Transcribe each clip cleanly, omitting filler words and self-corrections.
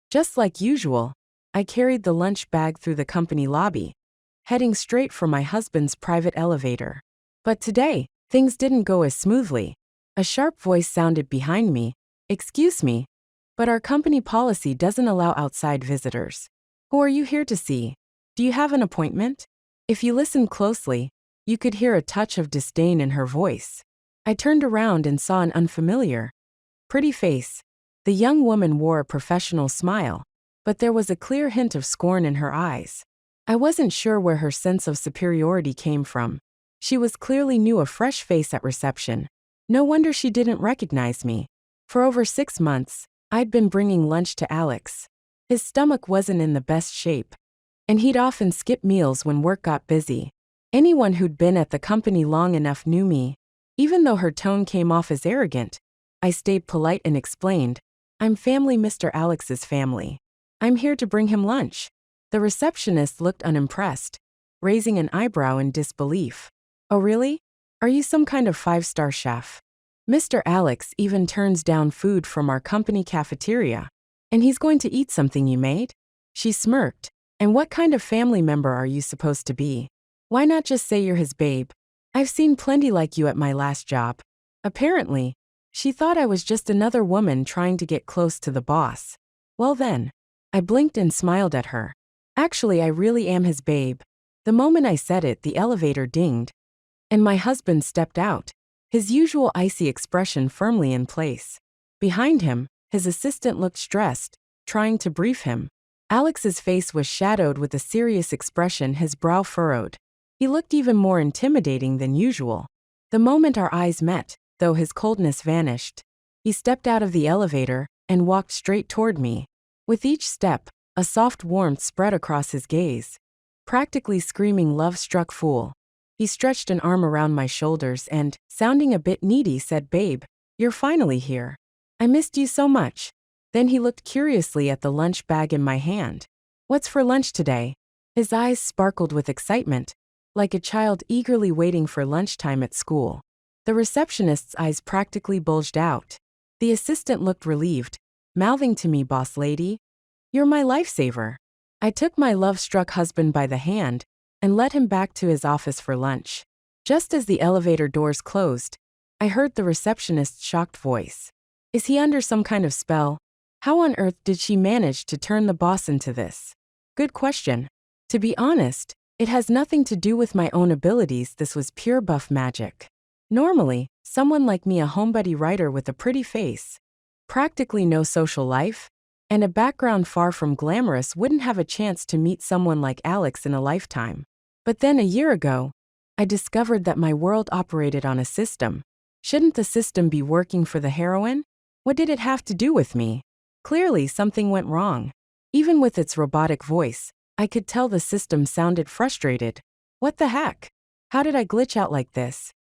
Just like usual, I carried the lunch bag through the company lobby, heading straight for my husband's private elevator. But today, things didn't go as smoothly. A sharp voice sounded behind me. "Excuse me, but our company policy doesn't allow outside visitors. Who are you here to see? Do you have an appointment?" If you listened closely, you could hear a touch of disdain in her voice. I turned around and saw an unfamiliar, pretty face. The young woman wore a professional smile, but there was a clear hint of scorn in her eyes. I wasn't sure where her sense of superiority came from. She was clearly new, a fresh face at reception. No wonder she didn't recognize me. For over 6 months, I'd been bringing lunch to Alex. His stomach wasn't in the best shape, and he'd often skip meals when work got busy. Anyone who'd been at the company long enough knew me. Even though her tone came off as arrogant, I stayed polite and explained, "I'm family, Mr. Alex's family. I'm here to bring him lunch." The receptionist looked unimpressed, raising an eyebrow in disbelief. "Oh really? Are you some kind of 5-star chef? Mr. Alex even turns down food from our company cafeteria. And he's going to eat something you made?" She smirked. "And what kind of family member are you supposed to be? Why not just say you're his babe? I've seen plenty like you at my last job." Apparently, she thought I was just another woman trying to get close to the boss. Well then, I blinked and smiled at her. "Actually, I really am his babe." The moment I said it, the elevator dinged, and my husband stepped out, his usual icy expression firmly in place. Behind him, his assistant looked stressed, trying to brief him. Alex's face was shadowed with a serious expression, his brow furrowed. He looked even more intimidating than usual. The moment our eyes met, though, his coldness vanished. He stepped out of the elevator and walked straight toward me. With each step, a soft warmth spread across his gaze, practically screaming, "Love-struck fool." He stretched an arm around my shoulders and, sounding a bit needy, said, "Babe, you're finally here. I missed you so much." Then he looked curiously at the lunch bag in my hand. "What's for lunch today?" His eyes sparkled with excitement, like a child eagerly waiting for lunchtime at school. The receptionist's eyes practically bulged out. The assistant looked relieved, mouthing to me, "Boss lady, you're my lifesaver." I took my love-struck husband by the hand and led him back to his office for lunch. Just as the elevator doors closed, I heard the receptionist's shocked voice. "Is he under some kind of spell? How on earth did she manage to turn the boss into this?" Good question. To be honest, it has nothing to do with my own abilities. This was pure buff magic. Normally, someone like me, a homebody writer with a pretty face, practically no social life, and a background far from glamorous, wouldn't have a chance to meet someone like Alex in a lifetime. But then a year ago, I discovered that my world operated on a system. Shouldn't the system be working for the heroine? What did it have to do with me? Clearly something went wrong. Even with its robotic voice, I could tell the system sounded frustrated. What the heck? How did I glitch out like this?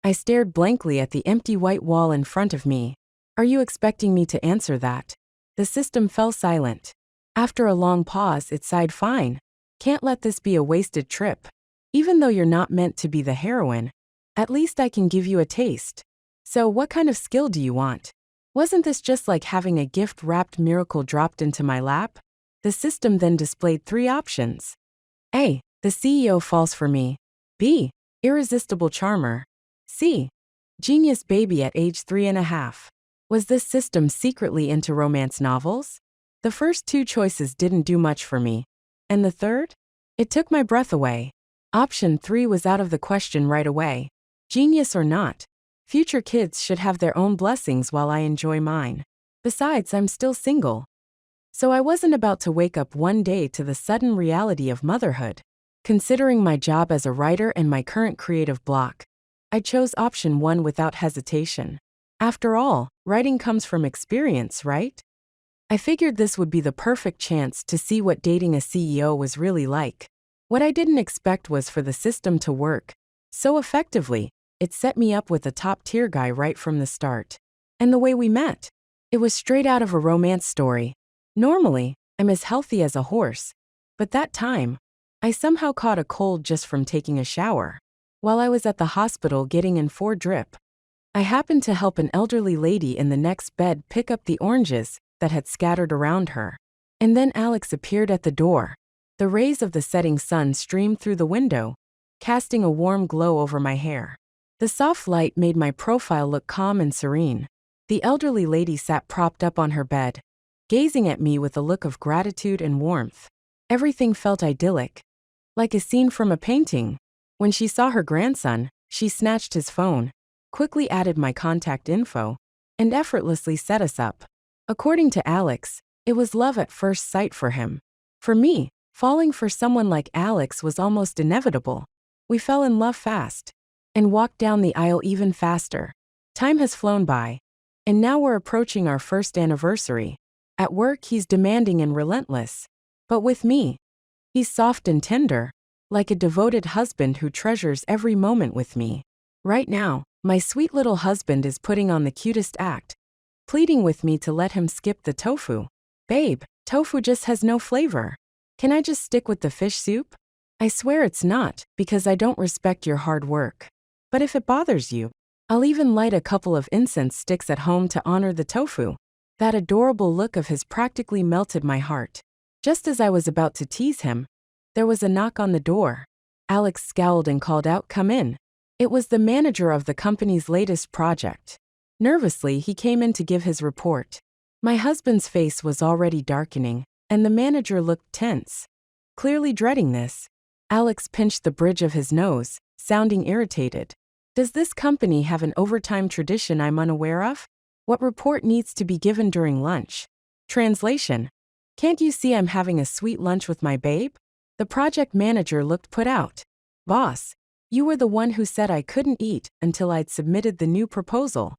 I stared blankly at the empty white wall in front of me. "Are you expecting me to answer that?" The system fell silent. After a long pause, it sighed, "Fine. Can't let this be a wasted trip. Even though you're not meant to be the heroine, at least I can give you a taste. So what kind of skill do you want?" Wasn't this just like having a gift-wrapped miracle dropped into my lap? The system then displayed 3 options. A. The CEO falls for me. B. Irresistible charmer. C. Genius baby at age 3.5. Was this system secretly into romance novels? The first 2 choices didn't do much for me. And the third? It took my breath away. Option 3 was out of the question right away. Genius or not, future kids should have their own blessings while I enjoy mine. Besides, I'm still single. So I wasn't about to wake up one day to the sudden reality of motherhood. Considering my job as a writer and my current creative block, I chose option 1 without hesitation. After all, writing comes from experience, right? I figured this would be the perfect chance to see what dating a CEO was really like. What I didn't expect was for the system to work so effectively. It set me up with a top-tier guy right from the start. And the way we met, it was straight out of a romance story. Normally, I'm as healthy as a horse, but that time, I somehow caught a cold just from taking a shower. While I was at the hospital getting in 4 drip, I happened to help an elderly lady in the next bed pick up the oranges that had scattered around her. And then Alex appeared at the door. The rays of the setting sun streamed through the window, casting a warm glow over my hair. The soft light made my profile look calm and serene. The elderly lady sat propped up on her bed, gazing at me with a look of gratitude and warmth. Everything felt idyllic, like a scene from a painting. When she saw her grandson, she snatched his phone, quickly added my contact info, and effortlessly set us up. According to Alex, it was love at first sight for him. For me, falling for someone like Alex was almost inevitable. We fell in love fast and walked down the aisle even faster. Time has flown by, and now we're approaching our first anniversary. At work, he's demanding and relentless. But with me, he's soft and tender, like a devoted husband who treasures every moment with me. Right now, my sweet little husband is putting on the cutest act, pleading with me to let him skip the tofu. Babe, tofu just has no flavor. Can I just stick with the fish soup? I swear it's not, because I don't respect your hard work. But if it bothers you, I'll even light a couple of incense sticks at home to honor the tofu. That adorable look of his practically melted my heart. Just as I was about to tease him, there was a knock on the door. Alex scowled and called out, "Come in." It was the manager of the company's latest project. Nervously, he came in to give his report. My husband's face was already darkening, and the manager looked tense. Clearly dreading this, Alex pinched the bridge of his nose, sounding irritated. Does this company have an overtime tradition I'm unaware of? What report needs to be given during lunch? Translation: Can't you see I'm having a sweet lunch with my babe? The project manager looked put out. Boss, you were the one who said I couldn't eat until I'd submitted the new proposal.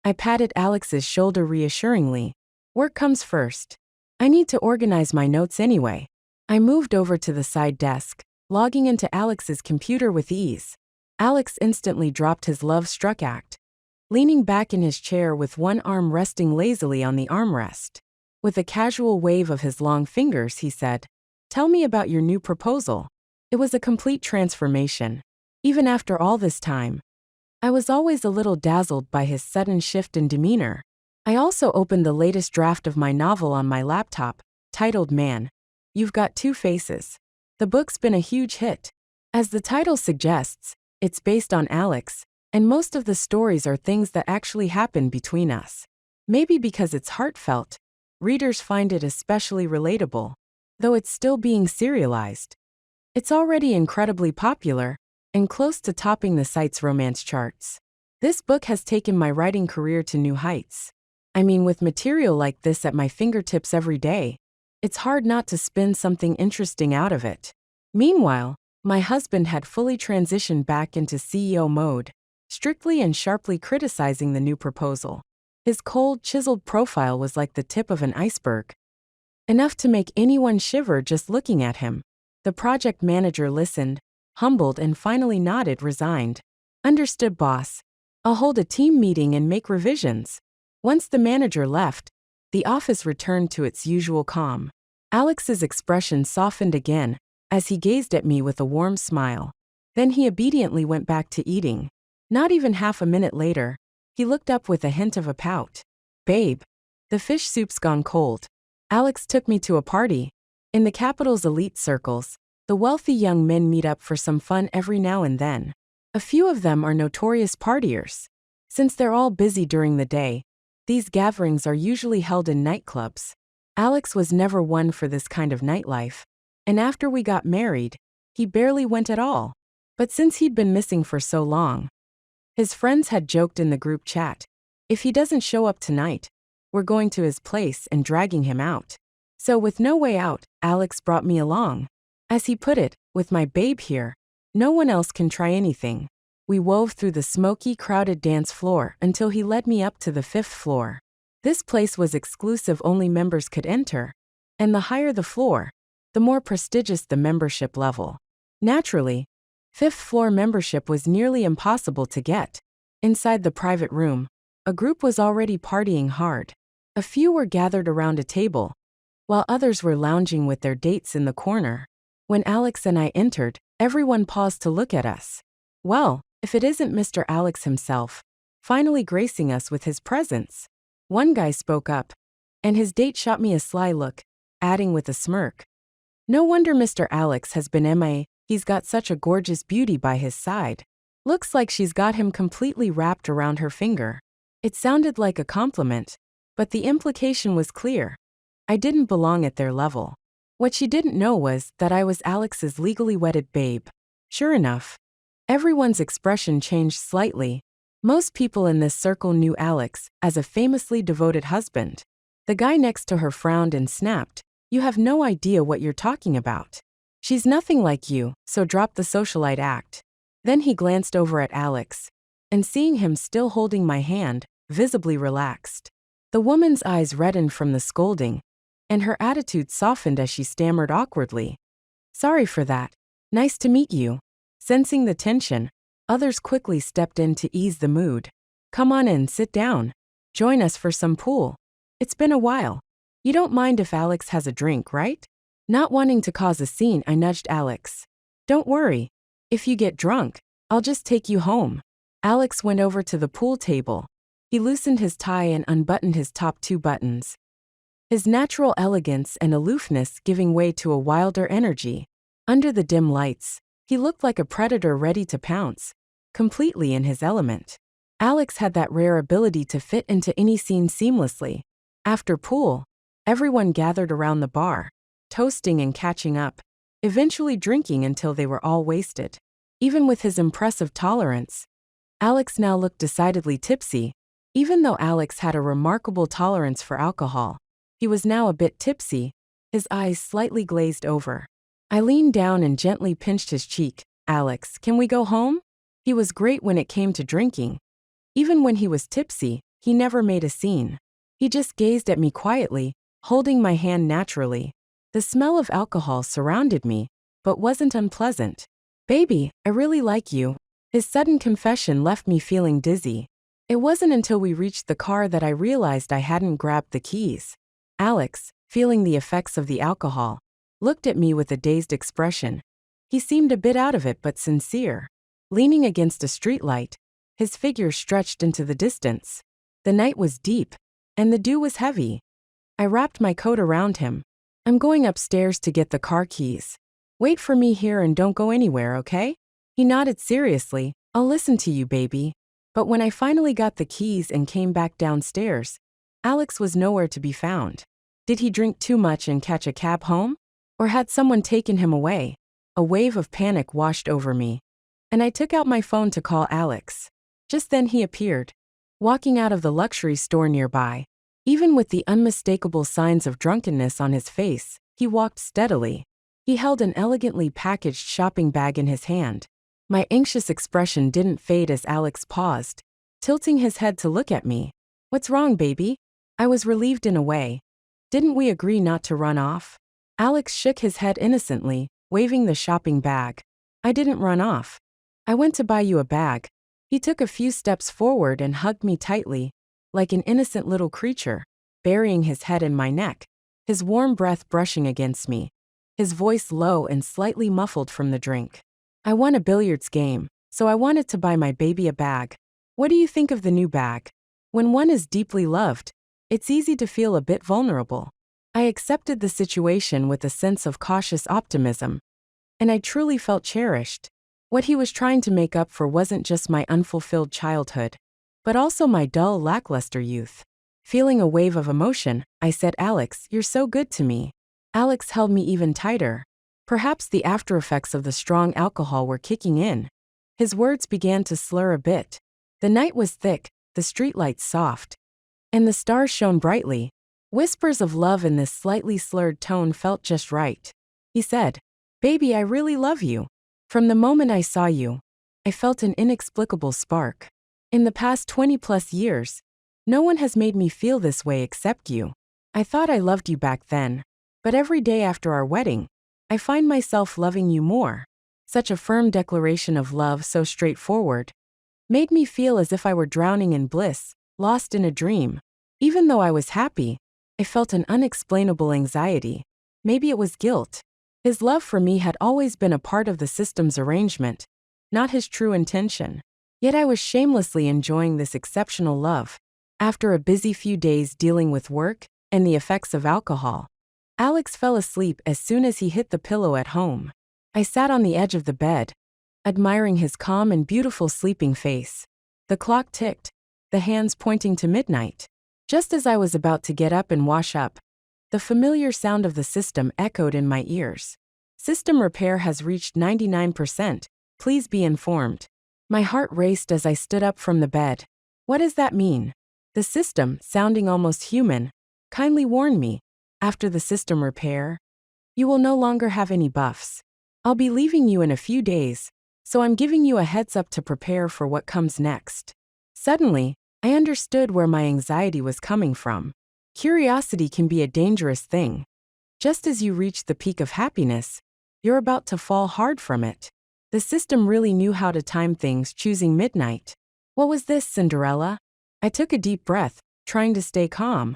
I patted Alex's shoulder reassuringly. Work comes first. I need to organize my notes anyway. I moved over to the side desk, logging into Alex's computer with ease. Alex instantly dropped his love-struck act, leaning back in his chair with one arm resting lazily on the armrest. With a casual wave of his long fingers, he said, "Tell me about your new proposal." It was a complete transformation. Even after all this time, I was always a little dazzled by his sudden shift in demeanor. I also opened the latest draft of my novel on my laptop, titled Man, You've Got Two Faces. The book's been a huge hit. As the title suggests, it's based on Alex, and most of the stories are things that actually happen between us. Maybe because it's heartfelt, readers find it especially relatable, though it's still being serialized. It's already incredibly popular, and close to topping the site's romance charts. This book has taken my writing career to new heights. I mean, with material like this at my fingertips every day, it's hard not to spin something interesting out of it. Meanwhile, my husband had fully transitioned back into CEO mode, strictly and sharply criticizing the new proposal. His cold, chiseled profile was like the tip of an iceberg, enough to make anyone shiver just looking at him. The project manager listened, humbled, and finally nodded, resigned. Understood, boss. I'll hold a team meeting and make revisions. Once the manager left, the office returned to its usual calm. Alex's expression softened again as he gazed at me with a warm smile. Then he obediently went back to eating. Not even half a minute later, he looked up with a hint of a pout. Babe, the fish soup's gone cold. Alex took me to a party. In the capital's elite circles, the wealthy young men meet up for some fun every now and then. A few of them are notorious partiers. Since they're all busy during the day, these gatherings are usually held in nightclubs. Alex was never one for this kind of nightlife, and after we got married, he barely went at all. But since he'd been missing for so long, his friends had joked in the group chat, if he doesn't show up tonight, we're going to his place and dragging him out. So with no way out, Alex brought me along. As he put it, with my babe here, no one else can try anything. We wove through the smoky, crowded dance floor until he led me up to the 5th floor. This place was exclusive, only members could enter, and the higher the floor, the more prestigious the membership level. Naturally, 5th floor membership was nearly impossible to get. Inside the private room, a group was already partying hard. A few were gathered around a table, while others were lounging with their dates in the corner. When Alex and I entered, everyone paused to look at us. Well, if it isn't Mr. Alex himself, finally gracing us with his presence. One guy spoke up, and his date shot me a sly look. adding with a smirk. No wonder Mr. Alex has been MIA, he's got such a gorgeous beauty by his side. Looks like she's got him completely wrapped around her finger. It sounded like a compliment, but the implication was clear. I didn't belong at their level. What she didn't know was that I was Alex's legally wedded babe. Sure enough, everyone's expression changed slightly. Most people in this circle knew Alex as a famously devoted husband. The guy next to her frowned and snapped, "You have no idea what you're talking about. She's nothing like you, so drop the socialite act." Then he glanced over at Alex, and seeing him still holding my hand, visibly relaxed. The woman's eyes reddened from the scolding, and her attitude softened as she stammered awkwardly. "Sorry for that. Nice to meet you." Sensing the tension, others quickly stepped in to ease the mood. "Come on in, sit down. Join us for some pool. It's been a while. You don't mind if Alex has a drink, right?" Not wanting to cause a scene, I nudged Alex. "Don't worry. If you get drunk, I'll just take you home." Alex went over to the pool table. He loosened his tie and unbuttoned his top 2 buttons. His natural elegance and aloofness giving way to a wilder energy. Under the dim lights, he looked like a predator ready to pounce, completely in his element. Alex had that rare ability to fit into any scene seamlessly. After pool, everyone gathered around the bar, toasting and catching up, eventually drinking until they were all wasted. Even with his impressive tolerance, Alex now looked decidedly tipsy. Even though Alex had a remarkable tolerance for alcohol, he was now a bit tipsy, his eyes slightly glazed over. I leaned down and gently pinched his cheek. "Alex, can we go home?" He was great when it came to drinking. Even when he was tipsy, he never made a scene. He just gazed at me quietly, holding my hand naturally. The smell of alcohol surrounded me, but wasn't unpleasant. "Baby, I really like you." His sudden confession left me feeling dizzy. It wasn't until we reached the car that I realized I hadn't grabbed the keys. Alex, feeling the effects of the alcohol, looked at me with a dazed expression. He seemed a bit out of it but sincere. Leaning against a streetlight, his figure stretched into the distance. The night was deep, and the dew was heavy. I wrapped my coat around him. "I'm going upstairs to get the car keys. Wait for me here and don't go anywhere, okay?" He nodded seriously. "I'll listen to you, baby." But when I finally got the keys and came back downstairs, Alex was nowhere to be found. Did he drink too much and catch a cab home? Or had someone taken him away? A wave of panic washed over me, and I took out my phone to call Alex. Just then he appeared, walking out of the luxury store nearby. Even with the unmistakable signs of drunkenness on his face, he walked steadily. He held an elegantly packaged shopping bag in his hand. My anxious expression didn't fade as Alex paused, tilting his head to look at me. "What's wrong, baby?" I was relieved in a way. "Didn't we agree not to run off?" Alex shook his head innocently, waving the shopping bag. "I didn't run off. I went to buy you a bag." He took a few steps forward and hugged me tightly, like an innocent little creature, burying his head in my neck, his warm breath brushing against me, his voice low and slightly muffled from the drink. "I won a billiards game, so I wanted to buy my baby a bag. What do you think of the new bag?" When one is deeply loved, it's easy to feel a bit vulnerable. I accepted the situation with a sense of cautious optimism, and I truly felt cherished. What he was trying to make up for wasn't just my unfulfilled childhood, but also my dull, lackluster youth. Feeling a wave of emotion, I said, "Alex, you're so good to me." Alex held me even tighter. Perhaps the aftereffects of the strong alcohol were kicking in. His words began to slur a bit. The night was thick, the streetlights soft, and the stars shone brightly. Whispers of love in this slightly slurred tone felt just right. He said, "Baby, I really love you. From the moment I saw you, I felt an inexplicable spark. In the past 20+ years, no one has made me feel this way except you. I thought I loved you back then, but every day after our wedding, I find myself loving you more." Such a firm declaration of love, so straightforward, made me feel as if I were drowning in bliss, lost in a dream. Even though I was happy, I felt an unexplainable anxiety. Maybe it was guilt. His love for me had always been a part of the system's arrangement, not his true intention. Yet I was shamelessly enjoying this exceptional love. After a busy few days dealing with work and the effects of alcohol, Alex fell asleep as soon as he hit the pillow at home. I sat on the edge of the bed, admiring his calm and beautiful sleeping face. The clock ticked, the hands pointing to midnight. Just as I was about to get up and wash up, the familiar sound of the system echoed in my ears. System repair has reached 99%. Please be informed. My heart raced as I stood up from the bed. What does that mean? The system, sounding almost human, kindly warned me, after the system repair, you will no longer have any buffs. I'll be leaving you in a few days, so I'm giving you a heads up to prepare for what comes next. Suddenly, I understood where my anxiety was coming from. Curiosity can be a dangerous thing. Just as you reach the peak of happiness, you're about to fall hard from it. The system really knew how to time things, choosing midnight. What was this, Cinderella? I took a deep breath, trying to stay calm.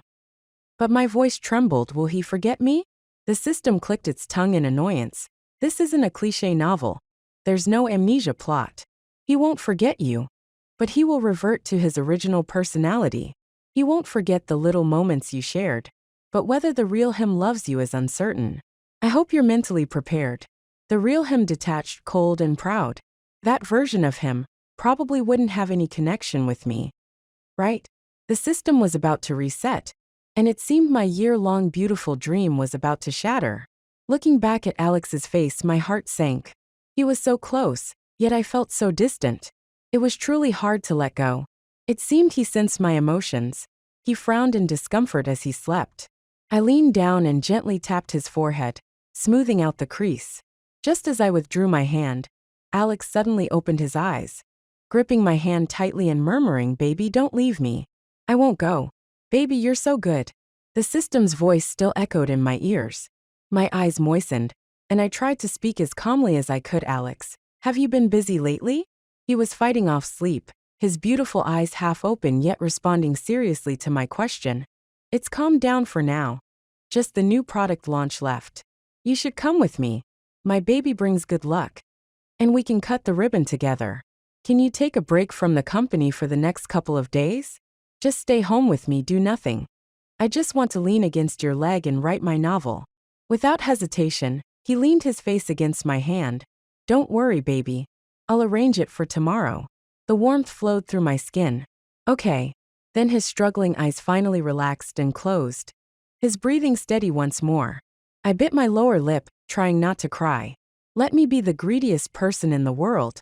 But my voice trembled. Will he forget me? The system clicked its tongue in annoyance. This isn't a cliché novel. There's no amnesia plot. He won't forget you. But he will revert to his original personality. He won't forget the little moments you shared. But whether the real him loves you is uncertain. I hope you're mentally prepared. The real him detached, cold, and proud. That version of him probably wouldn't have any connection with me. Right? The system was about to reset, and it seemed my year-long beautiful dream was about to shatter. Looking back at Alex's face, my heart sank. He was so close, yet I felt so distant. It was truly hard to let go. It seemed he sensed my emotions. He frowned in discomfort as he slept. I leaned down and gently tapped his forehead, smoothing out the crease. Just as I withdrew my hand, Alex suddenly opened his eyes, gripping my hand tightly and murmuring, "Baby, don't leave me. I won't go. Baby, you're so good." The system's voice still echoed in my ears. My eyes moistened, and I tried to speak as calmly as I could. "Alex, have you been busy lately?" He was fighting off sleep, his beautiful eyes half open yet responding seriously to my question. "It's calmed down for now. Just the new product launch left. You should come with me. My baby brings good luck. And we can cut the ribbon together. Can you take a break from the company for the next couple of days? Just stay home with me, do nothing. I just want to lean against your leg and write my novel." Without hesitation, he leaned his face against my hand. "Don't worry, baby. I'll arrange it for tomorrow." The warmth flowed through my skin. "Okay." Then his struggling eyes finally relaxed and closed. His breathing steady once more. I bit my lower lip, trying not to cry. Let me be the greediest person in the world,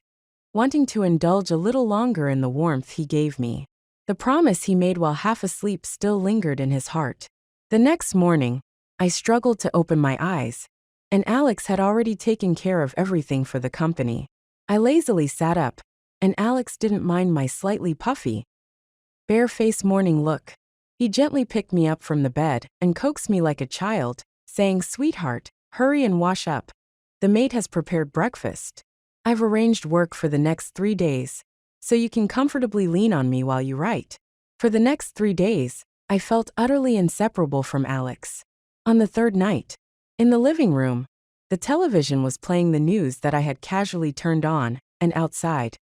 wanting to indulge a little longer in the warmth he gave me. The promise he made while half asleep still lingered in his heart. The next morning, I struggled to open my eyes, and Alex had already taken care of everything for the company. I lazily sat up, and Alex didn't mind my slightly puffy, bare-faced morning look. He gently picked me up from the bed and coaxed me like a child, saying, "Sweetheart, hurry and wash up. The maid has prepared breakfast. I've arranged work for the next 3 days, so you can comfortably lean on me while you write." For the next 3 days, I felt utterly inseparable from Alex. On the third night, in the living room, the television was playing the news that I had casually turned on, and outside,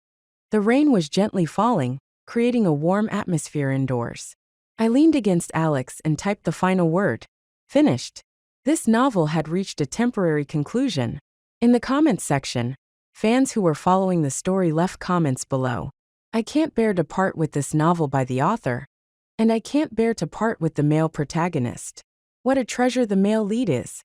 the rain was gently falling, creating a warm atmosphere indoors. I leaned against Alex and typed the final word. Finished. This novel had reached a temporary conclusion. In the comments section, fans who were following the story left comments below. "I can't bear to part with this novel by the author. And I can't bear to part with the male protagonist. What a treasure the male lead is.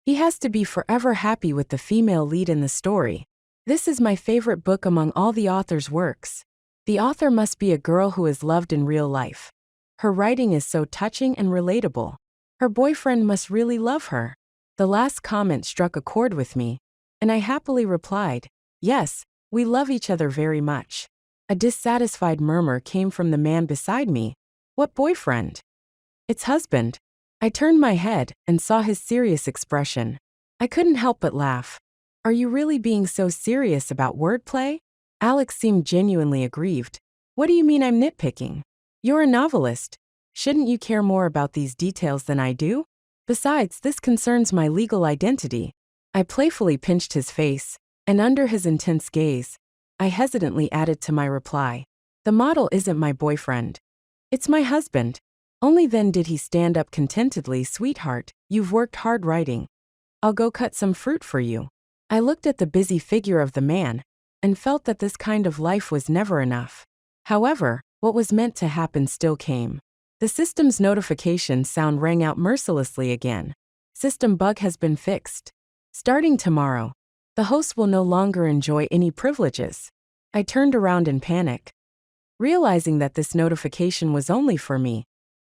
He has to be forever happy with the female lead in the story. This is my favorite book among all the author's works. The author must be a girl who is loved in real life. Her writing is so touching and relatable. Her boyfriend must really love her." The last comment struck a chord with me, and I happily replied, "Yes, we love each other very much." A dissatisfied murmur came from the man beside me. "What boyfriend?" "It's husband." I turned my head and saw his serious expression. I couldn't help but laugh. "Are you really being so serious about wordplay?" Alex seemed genuinely aggrieved. "What do you mean I'm nitpicking? You're a novelist. Shouldn't you care more about these details than I do? Besides, this concerns my legal identity." I playfully pinched his face, and under his intense gaze, I hesitantly added to my reply, "The model isn't my boyfriend. It's my husband." Only then did he stand up contentedly. Sweetheart, you've worked hard writing. I'll go cut some fruit for you. I looked at the busy figure of the man and felt that this kind of life was never enough. However, what was meant to happen still came. The system's notification sound rang out mercilessly again. System bug has been fixed. Starting tomorrow, the host will no longer enjoy any privileges. I turned around in panic, realizing that this notification was only for me.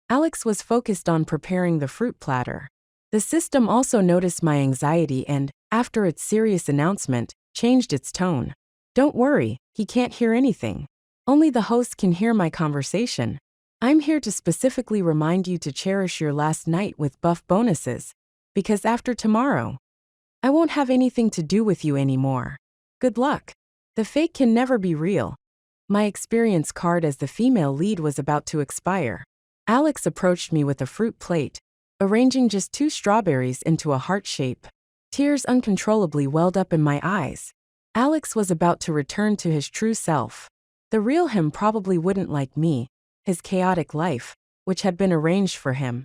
Alex was focused on preparing the fruit platter. The system also noticed my anxiety and, after its serious announcement, changed its tone. Don't worry, he can't hear anything. Only the host can hear my conversation. I'm here to specifically remind you to cherish your last night with buff bonuses, because after tomorrow, I won't have anything to do with you anymore. Good luck. The fake can never be real. My experience card as the female lead was about to expire. Alex approached me with a fruit plate, arranging just 2 strawberries into a heart shape. Tears uncontrollably welled up in my eyes. Alex was about to return to his true self. The real him probably wouldn't like me. His chaotic life, which had been arranged for him,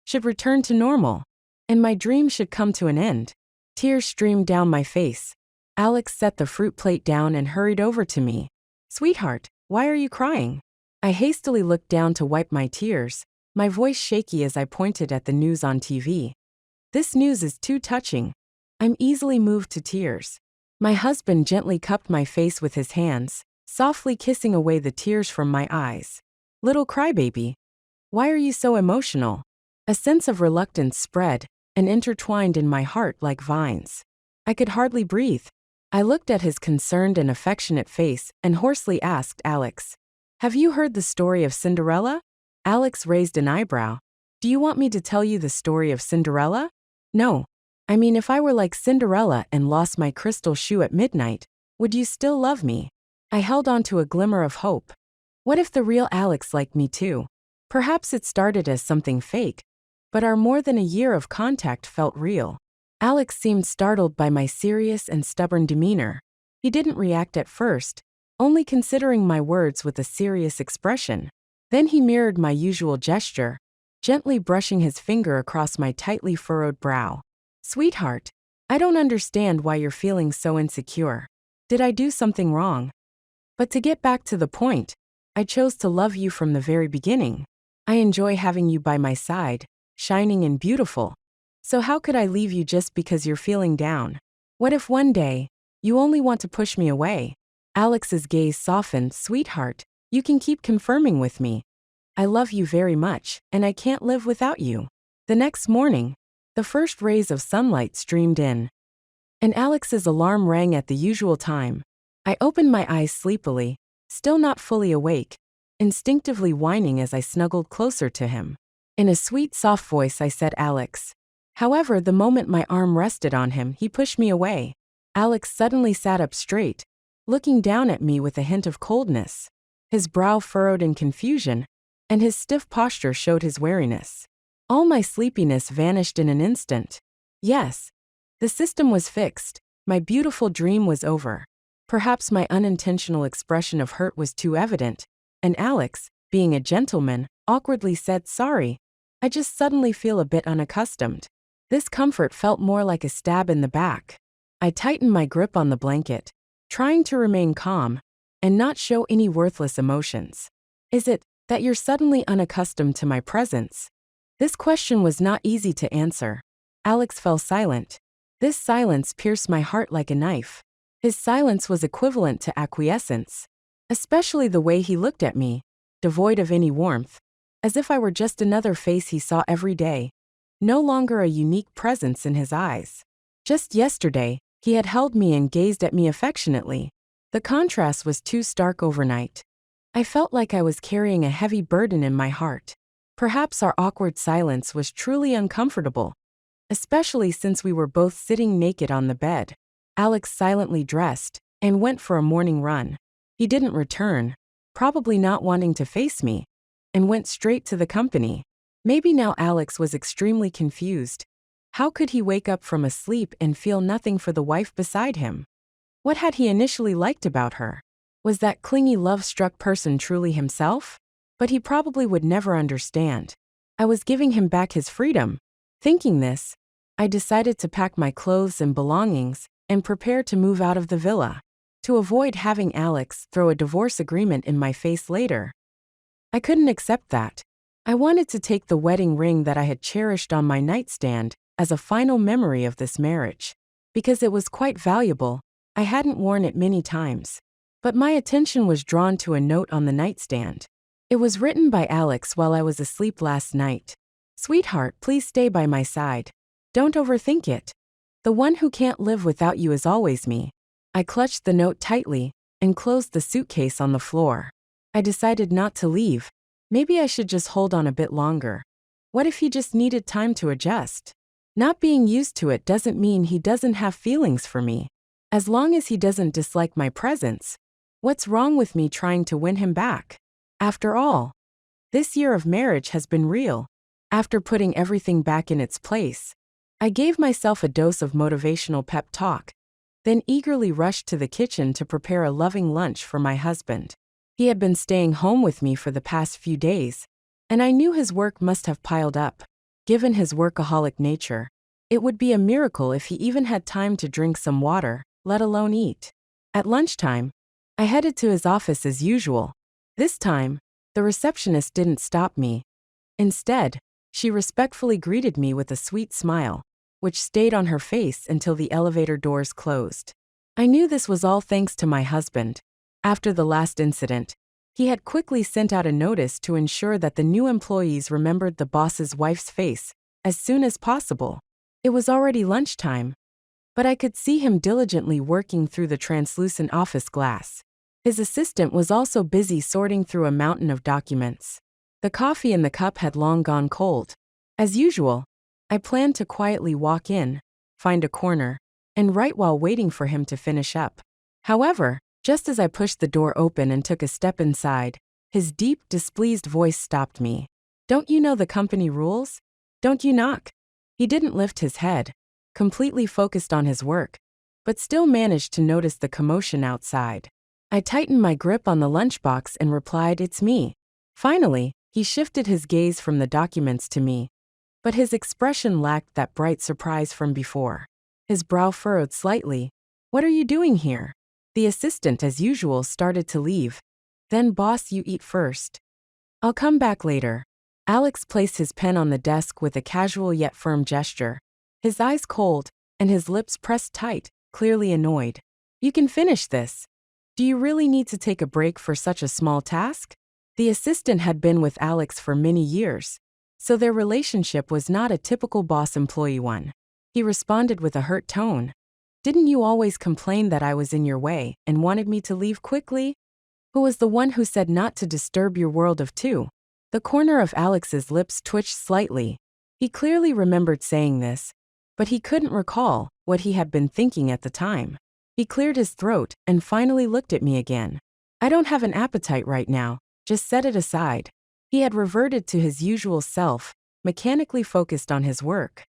should return to normal, and my dream should come to an end. Tears streamed down my face. Alex set the fruit plate down and hurried over to me. Sweetheart, why are you crying? I hastily looked down to wipe my tears, my voice shaky as I pointed at the news on TV. This news is too touching. I'm easily moved to tears. My husband gently cupped my face with his hands, softly kissing away the tears from my eyes. Little crybaby, why are you so emotional? A sense of reluctance spread and intertwined in my heart like vines. I could hardly breathe. I looked at his concerned and affectionate face and hoarsely asked Alex, have you heard the story of Cinderella? Alex raised an eyebrow. Do you want me to tell you the story of Cinderella? No. I mean, if I were like Cinderella and lost my crystal shoe at midnight, would you still love me? I held on to a glimmer of hope. What if the real Alex liked me too? Perhaps it started as something fake, but our more than a year of contact felt real. Alex seemed startled by my serious and stubborn demeanor. He didn't react at first, only considering my words with a serious expression. Then he mirrored my usual gesture, gently brushing his finger across my tightly furrowed brow. Sweetheart, I don't understand why you're feeling so insecure. Did I do something wrong? But to get back to the point, I chose to love you from the very beginning. I enjoy having you by my side, shining and beautiful. So how could I leave you just because you're feeling down? What if one day, you only want to push me away? Alex's gaze softened. Sweetheart, you can keep confirming with me. I love you very much, and I can't live without you. The next morning, the first rays of sunlight streamed in, and Alex's alarm rang at the usual time. I opened my eyes sleepily, still not fully awake, instinctively whining as I snuggled closer to him. In a sweet, soft voice I said, Alex. However, the moment my arm rested on him, he pushed me away. Alex suddenly sat up straight, looking down at me with a hint of coldness. His brow furrowed in confusion, and his stiff posture showed his wariness. All my sleepiness vanished in an instant. Yes, the system was fixed. My beautiful dream was over. Perhaps my unintentional expression of hurt was too evident, and Alex, being a gentleman, awkwardly said, sorry. I just suddenly feel a bit unaccustomed. This comfort felt more like a stab in the back. I tightened my grip on the blanket, trying to remain calm and not show any worthless emotions. Is it that you're suddenly unaccustomed to my presence? This question was not easy to answer. Alex fell silent. This silence pierced my heart like a knife. His silence was equivalent to acquiescence, especially the way he looked at me, devoid of any warmth, as if I were just another face he saw every day, no longer a unique presence in his eyes. Just yesterday, he had held me and gazed at me affectionately. The contrast was too stark overnight. I felt like I was carrying a heavy burden in my heart. Perhaps our awkward silence was truly uncomfortable, especially since we were both sitting naked on the bed. Alex silently dressed and went for a morning run. He didn't return, probably not wanting to face me, and went straight to the company. Maybe now Alex was extremely confused. How could he wake up from a sleep and feel nothing for the wife beside him? What had he initially liked about her? Was that clingy love-struck person truly himself? But he probably would never understand. I was giving him back his freedom. Thinking this, I decided to pack my clothes and belongings and prepare to move out of the villa, to avoid having Alex throw a divorce agreement in my face later. I couldn't accept that. I wanted to take the wedding ring that I had cherished on my nightstand as a final memory of this marriage. Because it was quite valuable, I hadn't worn it many times. But my attention was drawn to a note on the nightstand. It was written by Alex while I was asleep last night. "Sweetheart, please stay by my side. Don't overthink it. The one who can't live without you is always me." I clutched the note tightly and closed the suitcase on the floor. I decided not to leave. Maybe I should just hold on a bit longer. What if he just needed time to adjust? Not being used to it doesn't mean he doesn't have feelings for me. As long as he doesn't dislike my presence, what's wrong with me trying to win him back? After all, this year of marriage has been real. After putting everything back in its place, I gave myself a dose of motivational pep talk, then eagerly rushed to the kitchen to prepare a loving lunch for my husband. He had been staying home with me for the past few days, and I knew his work must have piled up. Given his workaholic nature, it would be a miracle if he even had time to drink some water, let alone eat. At lunchtime, I headed to his office as usual. This time, the receptionist didn't stop me. Instead, she respectfully greeted me with a sweet smile, which stayed on her face until the elevator doors closed. I knew this was all thanks to my husband. After the last incident, he had quickly sent out a notice to ensure that the new employees remembered the boss's wife's face as soon as possible. It was already lunchtime, but I could see him diligently working through the translucent office glass. His assistant was also busy sorting through a mountain of documents. The coffee in the cup had long gone cold. As usual, I planned to quietly walk in, find a corner, and write while waiting for him to finish up. However, just as I pushed the door open and took a step inside, his deep, displeased voice stopped me. "Don't you know the company rules? Don't you knock?" He didn't lift his head, completely focused on his work, but still managed to notice the commotion outside. I tightened my grip on the lunchbox and replied, "It's me." Finally, he shifted his gaze from the documents to me, but his expression lacked that bright surprise from before. His brow furrowed slightly. "What are you doing here?" The assistant, as usual, started to leave. "Then boss, you eat first. I'll come back later." Alex placed his pen on the desk with a casual yet firm gesture, his eyes cold and his lips pressed tight, clearly annoyed. "You can finish this. Do you really need to take a break for such a small task?" The assistant had been with Alex for many years, so their relationship was not a typical boss-employee one. He responded with a hurt tone. "Didn't you always complain that I was in your way and wanted me to leave quickly? Who was the one who said not to disturb your world of two?" The corner of Alex's lips twitched slightly. He clearly remembered saying this, but he couldn't recall what he had been thinking at the time. He cleared his throat and finally looked at me again. "I don't have an appetite right now, just set it aside." He had reverted to his usual self, mechanically focused on his work,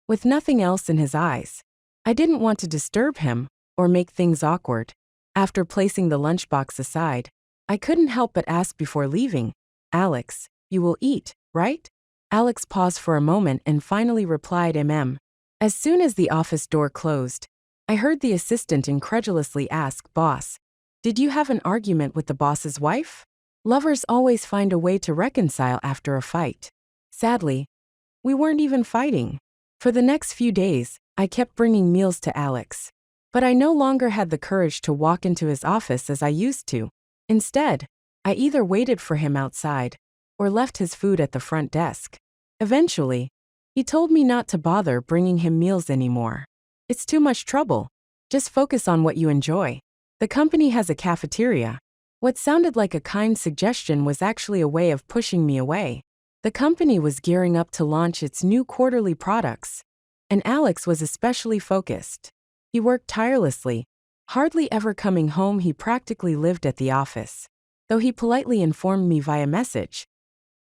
with nothing else in his eyes. I didn't want to disturb him or make things awkward. After placing the lunchbox aside, I couldn't help but ask before leaving, "Alex, you will eat, right?" Alex paused for a moment and finally replied, "Mm." As soon as the office door closed, I heard the assistant incredulously ask, "Boss, did you have an argument with the boss's wife?" Lovers always find a way to reconcile after a fight. Sadly, we weren't even fighting. For the next few days, I kept bringing meals to Alex, but I no longer had the courage to walk into his office as I used to. Instead, I either waited for him outside or left his food at the front desk. Eventually, he told me not to bother bringing him meals anymore. "It's too much trouble. Just focus on what you enjoy. The company has a cafeteria." What sounded like a kind suggestion was actually a way of pushing me away. The company was gearing up to launch its new quarterly products, and Alex was especially focused. He worked tirelessly, hardly ever coming home. He practically lived at the office. Though he politely informed me via message,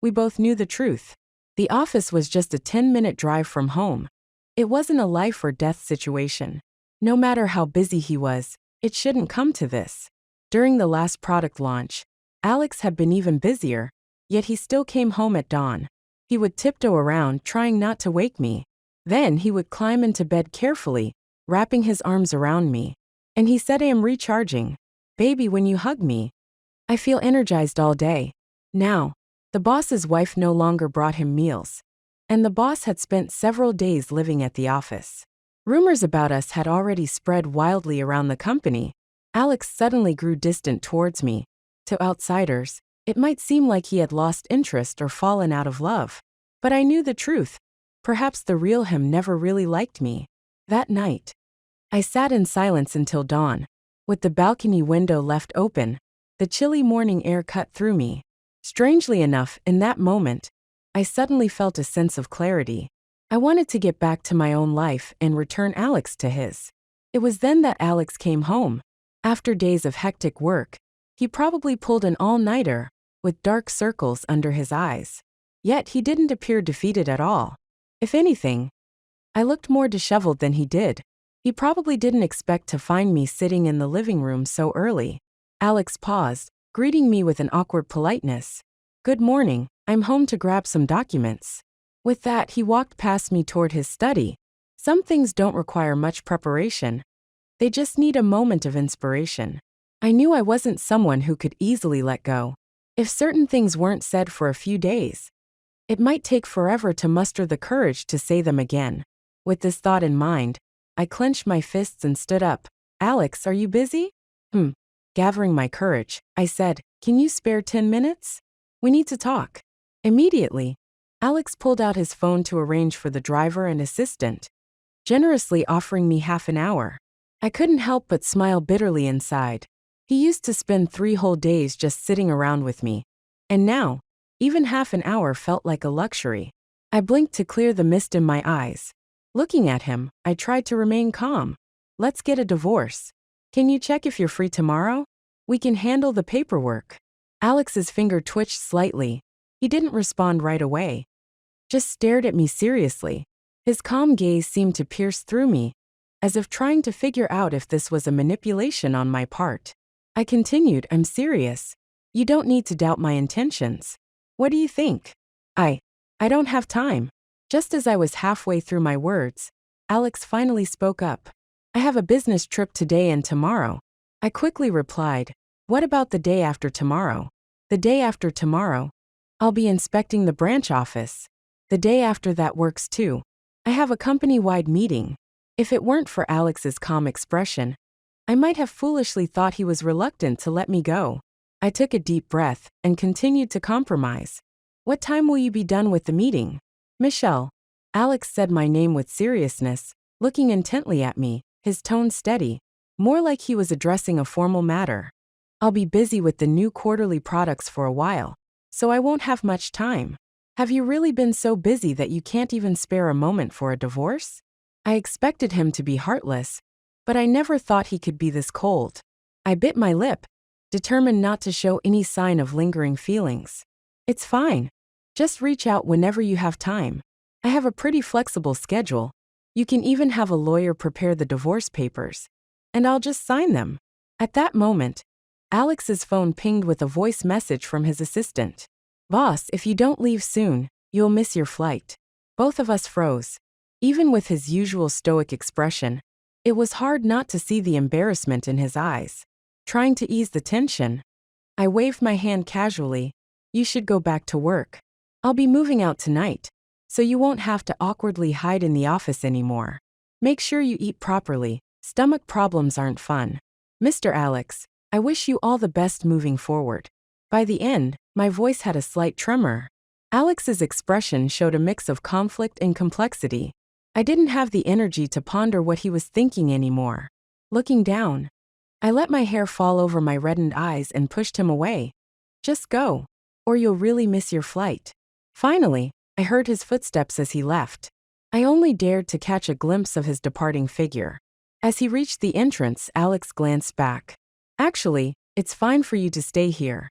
we both knew the truth. The office was just a 10-minute drive from home. It wasn't a life or death situation. No matter how busy he was, it shouldn't come to this. During the last product launch, Alex had been even busier, yet he still came home at dawn. He would tiptoe around, trying not to wake me. Then he would climb into bed carefully, wrapping his arms around me. And he said, I am recharging. Baby, when you hug me, I feel energized all day. Now, the boss's wife no longer brought him meals. And the boss had spent several days living at the office. Rumors about us had already spread wildly around the company. Alex suddenly grew distant towards me. To outsiders, it might seem like he had lost interest or fallen out of love. But I knew the truth. Perhaps the real him never really liked me. That night, I sat in silence until dawn. With the balcony window left open, the chilly morning air cut through me. Strangely enough, in that moment, I suddenly felt a sense of clarity. I wanted to get back to my own life and return Alex to his. It was then that Alex came home. After days of hectic work, he probably pulled an all-nighter, with dark circles under his eyes. Yet he didn't appear defeated at all. If anything, I looked more disheveled than he did. He probably didn't expect to find me sitting in the living room so early. Alex paused, greeting me with an awkward politeness. Good morning, I'm home to grab some documents. With that, he walked past me toward his study. Some things don't require much preparation. They just need a moment of inspiration. I knew I wasn't someone who could easily let go. If certain things weren't said for a few days, it might take forever to muster the courage to say them again. With this thought in mind, I clenched my fists and stood up. Alex, are you busy? Gathering my courage, I said, can you spare 10 minutes? We need to talk. Immediately, Alex pulled out his phone to arrange for the driver and assistant, generously offering me half an hour. I couldn't help but smile bitterly inside. He used to spend 3 whole days just sitting around with me. And now, even half an hour felt like a luxury. I blinked to clear the mist in my eyes. Looking at him, I tried to remain calm. Let's get a divorce. Can you check if you're free tomorrow? We can handle the paperwork. Alex's finger twitched slightly. He didn't respond right away. Just stared at me seriously. His calm gaze seemed to pierce through me, as if trying to figure out if this was a manipulation on my part. I continued, I'm serious. You don't need to doubt my intentions. What do you think? I don't have time. Just as I was halfway through my words, Alex finally spoke up. I have a business trip today and tomorrow. I quickly replied, what about the day after tomorrow? The day after tomorrow, I'll be inspecting the branch office. The day after that works too. I have a company-wide meeting. If it weren't for Alex's calm expression, I might have foolishly thought he was reluctant to let me go. I took a deep breath and continued to compromise. What time will you be done with the meeting? Michelle. Alex said my name with seriousness, looking intently at me, his tone steady, more like he was addressing a formal matter. I'll be busy with the new quarterly products for a while, so I won't have much time. Have you really been so busy that you can't even spare a moment for a divorce? I expected him to be heartless, but I never thought he could be this cold. I bit my lip, determined not to show any sign of lingering feelings. It's fine. Just reach out whenever you have time. I have a pretty flexible schedule. You can even have a lawyer prepare the divorce papers, and I'll just sign them. At that moment, Alex's phone pinged with a voice message from his assistant. Boss, if you don't leave soon, you'll miss your flight. Both of us froze. Even with his usual stoic expression, it was hard not to see the embarrassment in his eyes. Trying to ease the tension, I waved my hand casually. You should go back to work. I'll be moving out tonight, so you won't have to awkwardly hide in the office anymore. Make sure you eat properly. Stomach problems aren't fun. Mr. Alex, I wish you all the best moving forward. By the end, my voice had a slight tremor. Alex's expression showed a mix of conflict and complexity. I didn't have the energy to ponder what he was thinking anymore. Looking down, I let my hair fall over my reddened eyes and pushed him away. Just go, or you'll really miss your flight. Finally, I heard his footsteps as he left. I only dared to catch a glimpse of his departing figure. As he reached the entrance, Alex glanced back. Actually, it's fine for you to stay here.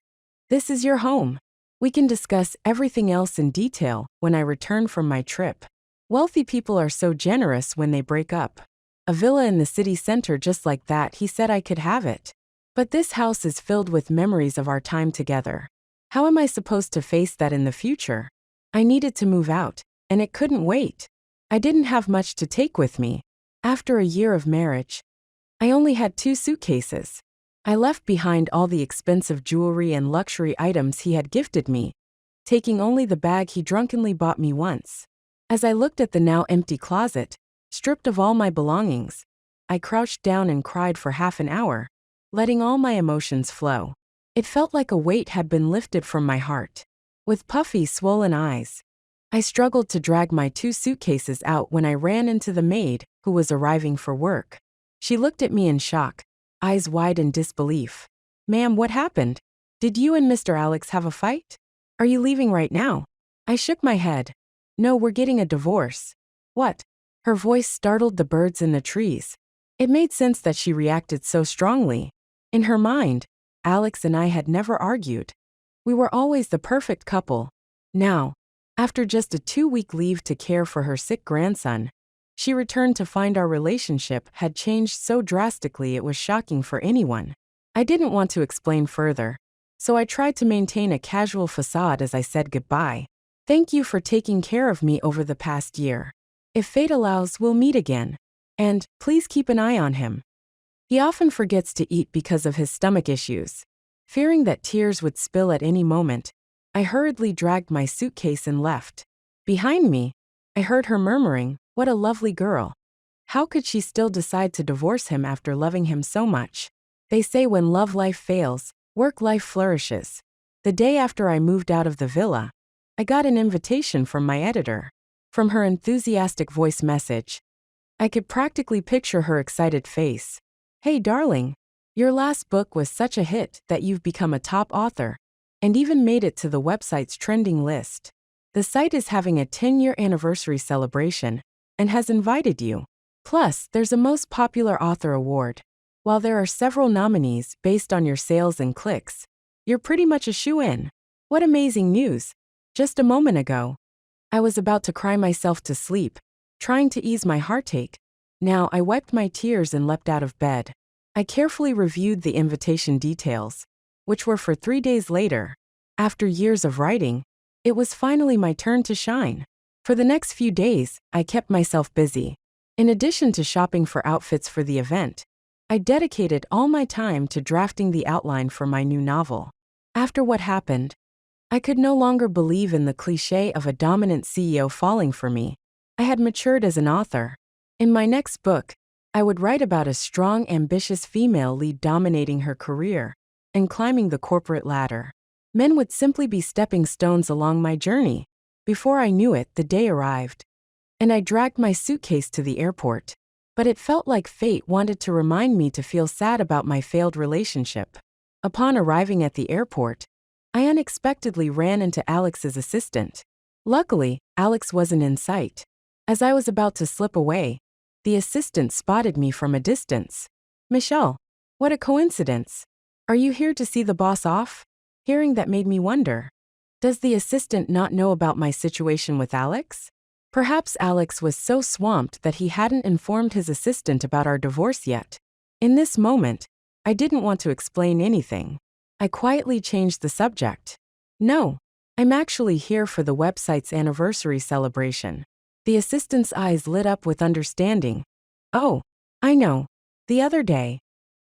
This is your home. We can discuss everything else in detail when I return from my trip. Wealthy people are so generous when they break up. A villa in the city center just like that, he said I could have it. But this house is filled with memories of our time together. How am I supposed to face that in the future? I needed to move out, and it couldn't wait. I didn't have much to take with me. After a year of marriage, I only had 2 suitcases. I left behind all the expensive jewelry and luxury items he had gifted me, taking only the bag he drunkenly bought me once. As I looked at the now empty closet, stripped of all my belongings, I crouched down and cried for half an hour, letting all my emotions flow. It felt like a weight had been lifted from my heart. With puffy, swollen eyes, I struggled to drag my 2 suitcases out when I ran into the maid, who was arriving for work. She looked at me in shock, eyes wide in disbelief. "Ma'am, what happened? Did you and Mr. Alex have a fight? Are you leaving right now?" I shook my head. "No, we're getting a divorce." "What?" Her voice startled the birds in the trees. It made sense that she reacted so strongly. In her mind, Alex and I had never argued. We were always the perfect couple. Now, after just a 2-week leave to care for her sick grandson, she returned to find our relationship had changed so drastically it was shocking for anyone. I didn't want to explain further, so I tried to maintain a casual facade as I said goodbye. "Thank you for taking care of me over the past year. If fate allows, we'll meet again. And please keep an eye on him. He often forgets to eat because of his stomach issues." Fearing that tears would spill at any moment, I hurriedly dragged my suitcase and left. Behind me, I heard her murmuring, "What a lovely girl. How could she still decide to divorce him after loving him so much?" They say when love life fails, work life flourishes. The day after I moved out of the villa, I got an invitation from my editor. From her enthusiastic voice message, I could practically picture her excited face. "Hey darling, your last book was such a hit that you've become a top author, and even made it to the website's trending list. The site is having a 10-year anniversary celebration and has invited you. Plus, there's a Most Popular Author award. While there are several nominees based on your sales and clicks, you're pretty much a shoo-in." What amazing news! Just a moment ago, I was about to cry myself to sleep, trying to ease my heartache. Now I wiped my tears and leapt out of bed. I carefully reviewed the invitation details, which were for 3 days later. After years of writing, it was finally my turn to shine. For the next few days, I kept myself busy. In addition to shopping for outfits for the event, I dedicated all my time to drafting the outline for my new novel. After what happened, I could no longer believe in the cliché of a dominant CEO falling for me. I had matured as an author. In my next book, I would write about a strong, ambitious female lead dominating her career and climbing the corporate ladder. Men would simply be stepping stones along my journey. Before I knew it, the day arrived, and I dragged my suitcase to the airport. But it felt like fate wanted to remind me to feel sad about my failed relationship. Upon arriving at the airport, I unexpectedly ran into Alex's assistant. Luckily, Alex wasn't in sight. As I was about to slip away, the assistant spotted me from a distance. "Michelle, what a coincidence. Are you here to see the boss off?" Hearing that made me wonder. Does the assistant not know about my situation with Alex? Perhaps Alex was so swamped that he hadn't informed his assistant about our divorce yet. In this moment, I didn't want to explain anything. I quietly changed the subject. "No, I'm actually here for the website's anniversary celebration." The assistant's eyes lit up with understanding. "Oh, I know. The other day,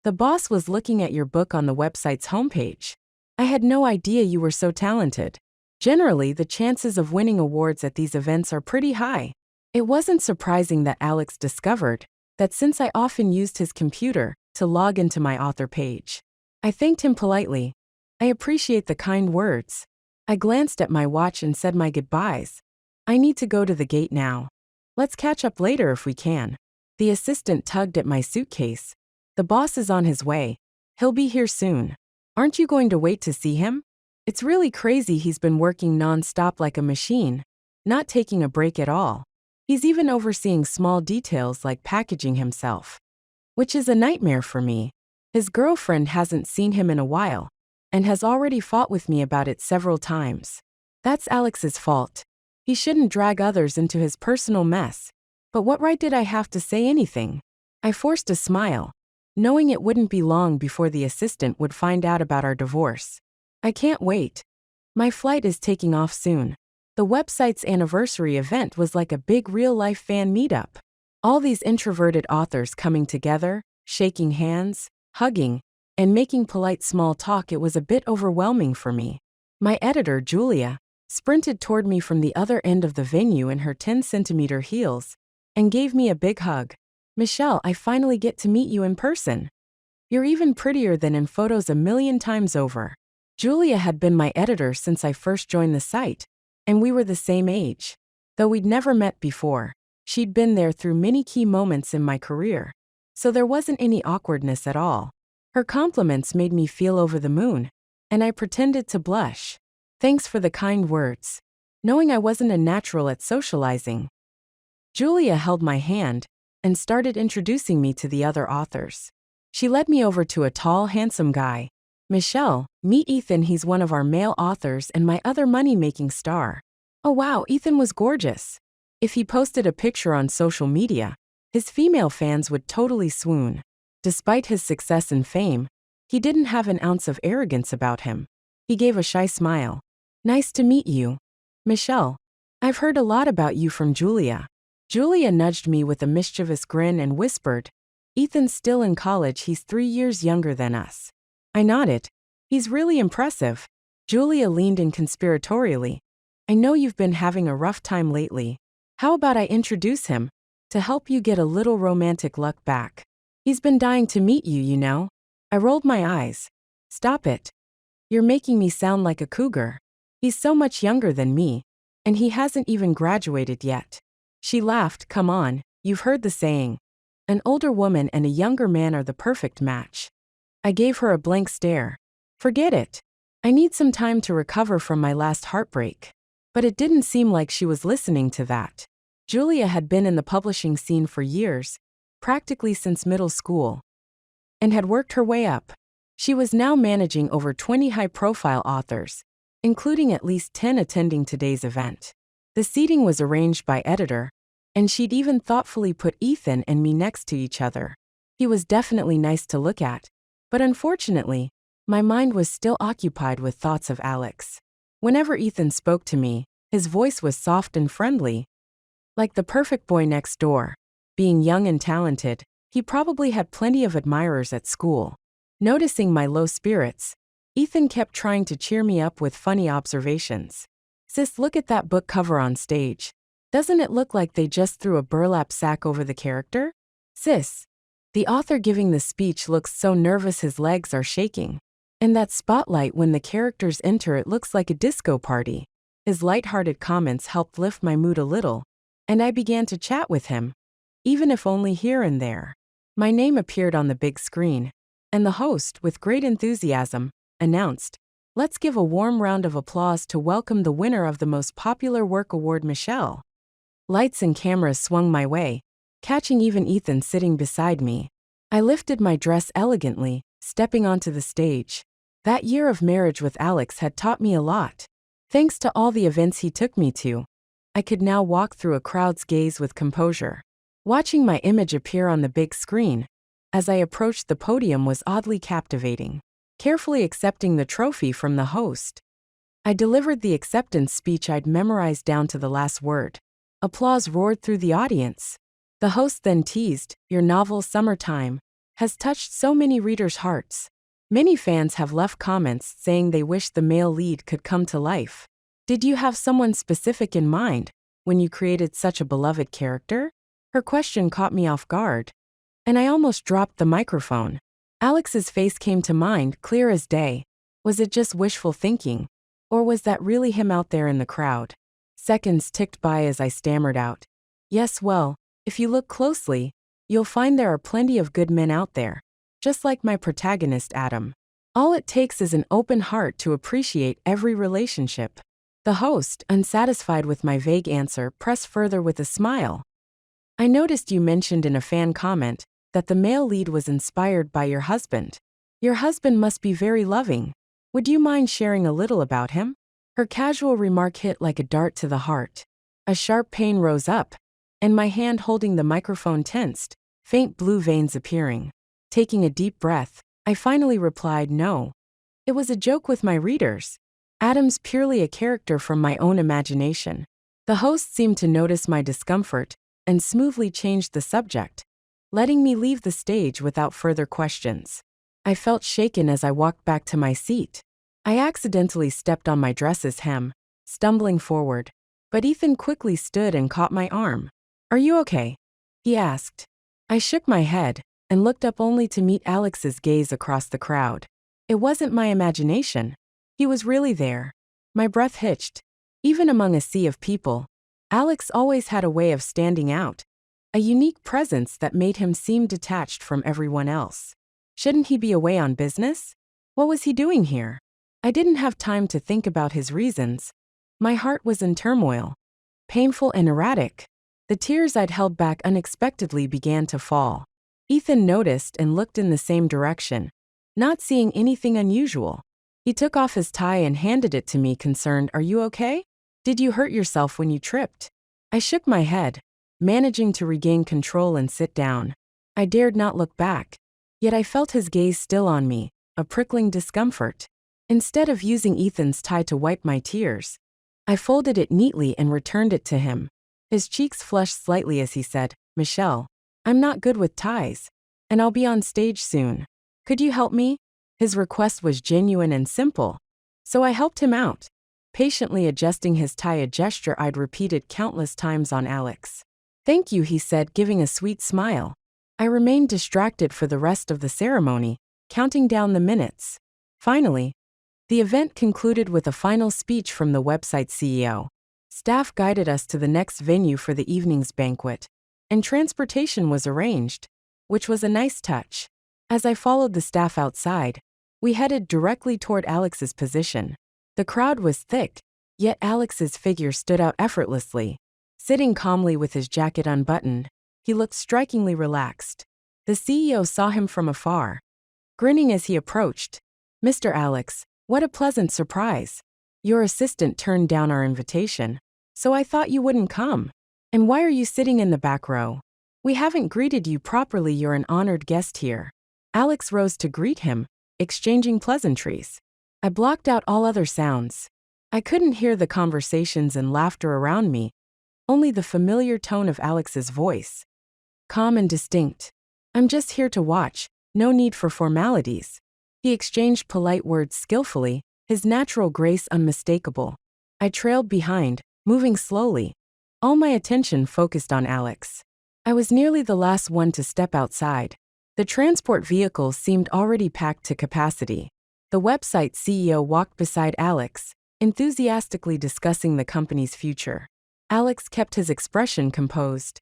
the boss was looking at your book on the website's homepage. I had no idea you were so talented. Generally, the chances of winning awards at these events are pretty high." It wasn't surprising that Alex discovered that since I often used his computer to log into my author page. I thanked him politely. "I appreciate the kind words." I glanced at my watch and said my goodbyes. "I need to go to the gate now. Let's catch up later if we can." The assistant tugged at my suitcase. "The boss is on his way. He'll be here soon. Aren't you going to wait to see him? It's really crazy he's been working non-stop like a machine, not taking a break at all. He's even overseeing small details like packaging himself, which is a nightmare for me. His girlfriend hasn't seen him in a while and has already fought with me about it several times. That's Alex's fault. He shouldn't drag others into his personal mess. But what right did I have to say anything?" I forced a smile, knowing it wouldn't be long before the assistant would find out about our divorce. "I can't wait. My flight is taking off soon. The website's anniversary event was like a big real-life fan meetup. All these introverted authors coming together, shaking hands, hugging, and making polite small talk. It was a bit overwhelming for me. My editor, Julia, sprinted toward me from the other end of the venue in her 10-centimeter heels and gave me a big hug. Michelle, I finally get to meet you in person. You're even prettier than in photos a million times over. Julia had been my editor since I first joined the site, and we were the same age. Though we'd never met before, she'd been there through many key moments in my career, so there wasn't any awkwardness at all. Her compliments made me feel over the moon, and I pretended to blush. Thanks for the kind words. Knowing I wasn't a natural at socializing. Julia held my hand and started introducing me to the other authors. She led me over to a tall, handsome guy. Michelle, meet Ethan. He's one of our male authors and my other money-making star. Oh wow, Ethan was gorgeous. If he posted a picture on social media, his female fans would totally swoon. Despite his success and fame, he didn't have an ounce of arrogance about him. He gave a shy smile. Nice to meet you. Michelle, I've heard a lot about you from Julia. Julia nudged me with a mischievous grin and whispered, Ethan's still in college. He's 3 years younger than us. I nodded. He's really impressive. Julia leaned in conspiratorially. I know you've been having a rough time lately. How about I introduce him to help you get a little romantic luck back? He's been dying to meet you, you know. I rolled my eyes. Stop it. You're making me sound like a cougar. He's so much younger than me, and he hasn't even graduated yet. She laughed. Come on, you've heard the saying. An older woman and a younger man are the perfect match. I gave her a blank stare. Forget it. I need some time to recover from my last heartbreak. But it didn't seem like she was listening to that. Julia had been in the publishing scene for years, practically since middle school, and had worked her way up. She was now managing over 20 high-profile authors, including at least 10 attending today's event. The seating was arranged by editor, and she'd even thoughtfully put Ethan and me next to each other. He was definitely nice to look at, but unfortunately, my mind was still occupied with thoughts of Alex. Whenever Ethan spoke to me, his voice was soft and friendly, like the perfect boy next door. Being young and talented, he probably had plenty of admirers at school. Noticing my low spirits, Ethan kept trying to cheer me up with funny observations. Sis, look at that book cover on stage. Doesn't it look like they just threw a burlap sack over the character? Sis, the author giving the speech looks so nervous his legs are shaking. And that spotlight when the characters enter, it looks like a disco party. His lighthearted comments helped lift my mood a little, and I began to chat with him, even if only here and there. My name appeared on the big screen, and the host, with great enthusiasm, announced, Let's give a warm round of applause to welcome the winner of the Most Popular Work Award, Michelle. Lights and cameras swung my way, catching even Ethan sitting beside me. I lifted my dress elegantly, stepping onto the stage. That year of marriage with Alex had taught me a lot. Thanks to all the events he took me to, I could now walk through a crowd's gaze with composure. Watching my image appear on the big screen, as I approached the podium, was oddly captivating. Carefully accepting the trophy from the host, I delivered the acceptance speech I'd memorized down to the last word. Applause roared through the audience. The host then teased, Your novel, Summertime, has touched so many readers' hearts. Many fans have left comments saying they wish the male lead could come to life. Did you have someone specific in mind when you created such a beloved character? Her question caught me off guard, and I almost dropped the microphone. Alex's face came to mind, clear as day. Was it just wishful thinking, or was that really him out there in the crowd? Seconds ticked by as I stammered out, Yes, well, if you look closely, you'll find there are plenty of good men out there, just like my protagonist Adam. All it takes is an open heart to appreciate every relationship. The host, unsatisfied with my vague answer, pressed further with a smile. I noticed you mentioned in a fan comment that the male lead was inspired by your husband. Your husband must be very loving. Would you mind sharing a little about him? Her casual remark hit like a dart to the heart. A sharp pain rose up, and my hand holding the microphone tensed, faint blue veins appearing. Taking a deep breath, I finally replied, No. It was a joke with my readers. Adam's purely a character from my own imagination. The host seemed to notice my discomfort and smoothly changed the subject, letting me leave the stage without further questions. I felt shaken as I walked back to my seat. I accidentally stepped on my dress's hem, stumbling forward, but Ethan quickly stood and caught my arm. "Are you okay?" he asked. I shook my head and looked up only to meet Alex's gaze across the crowd. It wasn't my imagination. He was really there. My breath hitched. Even among a sea of people, Alex always had a way of standing out, a unique presence that made him seem detached from everyone else. Shouldn't he be away on business? What was he doing here? I didn't have time to think about his reasons. My heart was in turmoil, painful and erratic. The tears I'd held back unexpectedly began to fall. Ethan noticed and looked in the same direction, not seeing anything unusual. He took off his tie and handed it to me, concerned. "Are you okay? Did you hurt yourself when you tripped?" I shook my head, managing to regain control and sit down. I dared not look back, yet I felt his gaze still on me, a prickling discomfort. Instead of using Ethan's tie to wipe my tears, I folded it neatly and returned it to him. His cheeks flushed slightly as he said, "Michelle, I'm not good with ties, and I'll be on stage soon. Could you help me?" His request was genuine and simple, so I helped him out, patiently adjusting his tie, a gesture I'd repeated countless times on Alex. "Thank you," he said, giving a sweet smile. I remained distracted for the rest of the ceremony, counting down the minutes. Finally, the event concluded with a final speech from the website's CEO. Staff guided us to the next venue for the evening's banquet, and transportation was arranged, which was a nice touch. As I followed the staff outside, we headed directly toward Alex's position. The crowd was thick, yet Alex's figure stood out effortlessly. Sitting calmly with his jacket unbuttoned, he looked strikingly relaxed. The CEO saw him from afar, grinning as he approached. "Mr. Alex, what a pleasant surprise. Your assistant turned down our invitation, so I thought you wouldn't come. And why are you sitting in the back row? We haven't greeted you properly. You're an honored guest here." Alex rose to greet him, exchanging pleasantries. I blocked out all other sounds. I couldn't hear the conversations and laughter around me, only the familiar tone of Alex's voice, calm and distinct. "I'm just here to watch, no need for formalities." He exchanged polite words skillfully, his natural grace unmistakable. I trailed behind, moving slowly, all my attention focused on Alex. I was nearly the last one to step outside. The transport vehicles seemed already packed to capacity. The website CEO walked beside Alex, enthusiastically discussing the company's future. Alex kept his expression composed,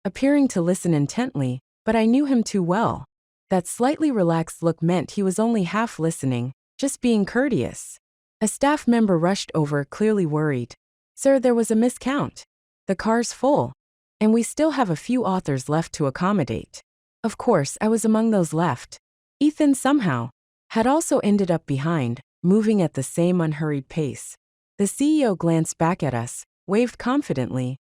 appearing to listen intently, but I knew him too well. That slightly relaxed look meant he was only half listening, just being courteous. A staff member rushed over, clearly worried. "Sir, there was a miscount. The car's full, and we still have a few authors left to accommodate." Of course, I was among those left. Ethan somehow had also ended up behind, moving at the same unhurried pace. The CEO glanced back at us, waved confidently,